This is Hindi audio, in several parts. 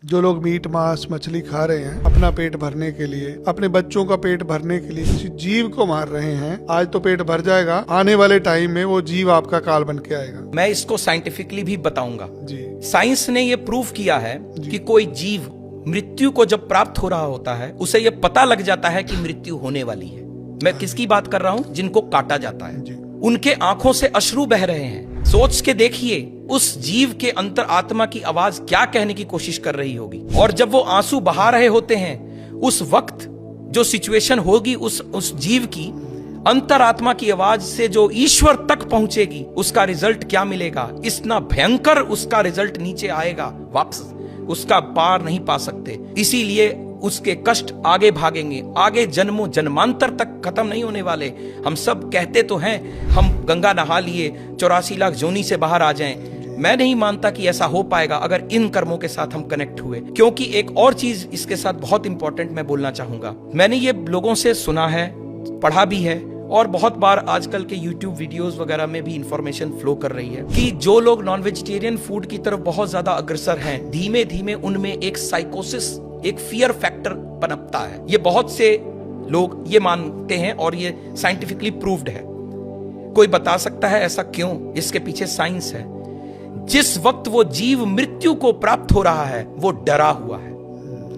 जो लोग मीट मांस मछली खा रहे हैं अपना पेट भरने के लिए, अपने बच्चों का पेट भरने के लिए किसी जीव को मार रहे हैं, आज तो पेट भर जाएगा, आने वाले टाइम में वो जीव आपका काल बन के आएगा। मैं इसको साइंटिफिकली भी बताऊंगा जी। साइंस ने ये प्रूव किया है कि कोई जीव मृत्यु को जब प्राप्त हो रहा होता है उसे ये पता लग जाता है कि मृत्यु होने वाली है। मैं किसकी बात कर रहा हूं? जिनको काटा जाता है। जी। उनके आंखों से अश्रु बह रहे हैं। सोच के देखिए उस जीव के अंतर आत्मा की आवाज क्या कहने की कोशिश कर रही होगी। और जब वो आंसू बहा रहे होते हैं उस वक्त जो सिचुएशन होगी उस जीव की अंतरात्मा की आवाज से जो ईश्वर तक पहुंचेगी, उसका रिजल्ट क्या मिलेगा? इतना भयंकर उसका रिजल्ट नीचे आएगा, वापस उसका पार नहीं पा सकते। इसीलिए उसके कष्ट आगे भागेंगे, आगे जन्मों जन्मांतर तक खत्म नहीं होने वाले। हम सब कहते तो हैं हम गंगा नहा लिए 84 लाख जोनी से बाहर आ जाएं। मैं नहीं मानता कि ऐसा हो पाएगा अगर इन कर्मों के साथ हम कनेक्ट हुए। क्योंकि एक और चीज इसके साथ बहुत इंपॉर्टेंट मैं बोलना चाहूंगा। मैंने ये लोगों से सुना है, पढ़ा भी है, और बहुत बार आजकल के YouTube वीडियोस वगैरह में भी इंफॉर्मेशन फ्लो कर रही है कि जो लोग नॉन वेजिटेरियन फूड की तरफ बहुत ज्यादा अग्रसर हैं, धीमे धीमे उनमें एक साइकोसिस, एक फियर फैक्टर पनपता है। ये बहुत से लोग ये मानते हैं और ये साइंटिफिकली प्रूव्ड है। कोई बता सकता है ऐसा क्यों? इसके पीछे साइंस है। जिस वक्त वो जीव मृत्यु को प्राप्त हो रहा है वो डरा हुआ है।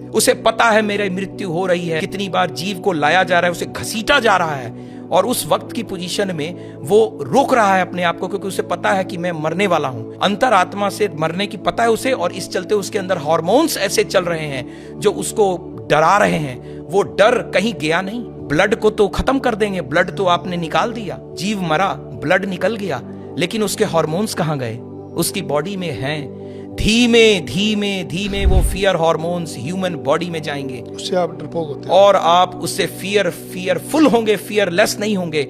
उसे पता है मेरी मृत्यु हो रही है। कितनी बार जीव को लाया जा रहा है, उसे घसीटा जा रहा है, और उस वक्त की पोजीशन में वो रोक रहा है अपने आप को, क्योंकि उसे पता है कि मैं मरने वाला हूं। अंतरात्मा से मरने की पता है उसे, और इस चलते उसके अंदर हार्मोन्स ऐसे चल रहे हैं जो उसको डरा रहे हैं। वो डर कहीं गया नहीं। ब्लड को तो खत्म कर देंगे, ब्लड तो आपने निकाल दिया, जीव मरा, ब्लड निकल गया, लेकिन उसके हार्मोन्स कहां गए? उसकी बॉडी में हैं। धीमे धीमे धीमे वो फियर हार्मोन्स ह्यूमन बॉडी में जाएंगे, उससे आप डरपोक होते हैं और आप उससे फियरफुल होंगे, फियरलेस नहीं होंगे।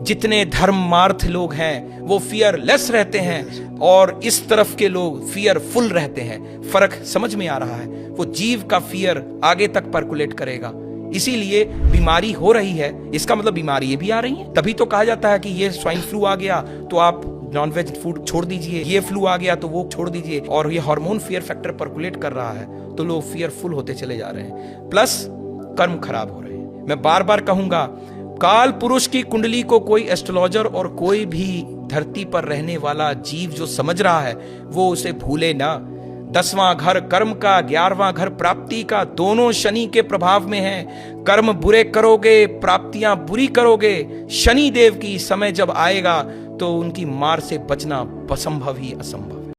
जितने धर्मार्थ लोग हैं वो फियरलेस रहते हैं और इस तरफ के लोग फियरफुल रहते हैं। फर्क समझ में आ रहा है? वो जीव का फियर आगे तक पर्कुलेट करेगा। इसीलिए बीमारी हो रही है, इसका मतलब बीमारी भी आ रही है। तभी तो कहा जाता है कि ये स्वाइन फ्लू आ गया तो आप नॉनवेज फूड छोड़ दीजिए, ये फ्लू आ गया तो वो छोड़ दीजिए। और ये हार्मोन फियर फैक्टर पर्कुलेट कर रहा है तो लोग फियरफुल होते चले जा रहे हैं, प्लस कर्म खराब हो रहे हैं। मैं बार बार कहूंगा, काल पुरुष की कुंडली को कोई एस्ट्रोलॉजर और कोई भी धरती पर रहने वाला जीव जो समझ रहा है वो उसे भूले ना। 10वां घर कर्म का, 11वां घर प्राप्ति का, दोनों शनि के प्रभाव में है। कर्म बुरे करोगे, प्राप्तियां बुरी करोगे। शनि देव की समय जब आएगा तो उनकी मार से बचना असंभव ही असंभव।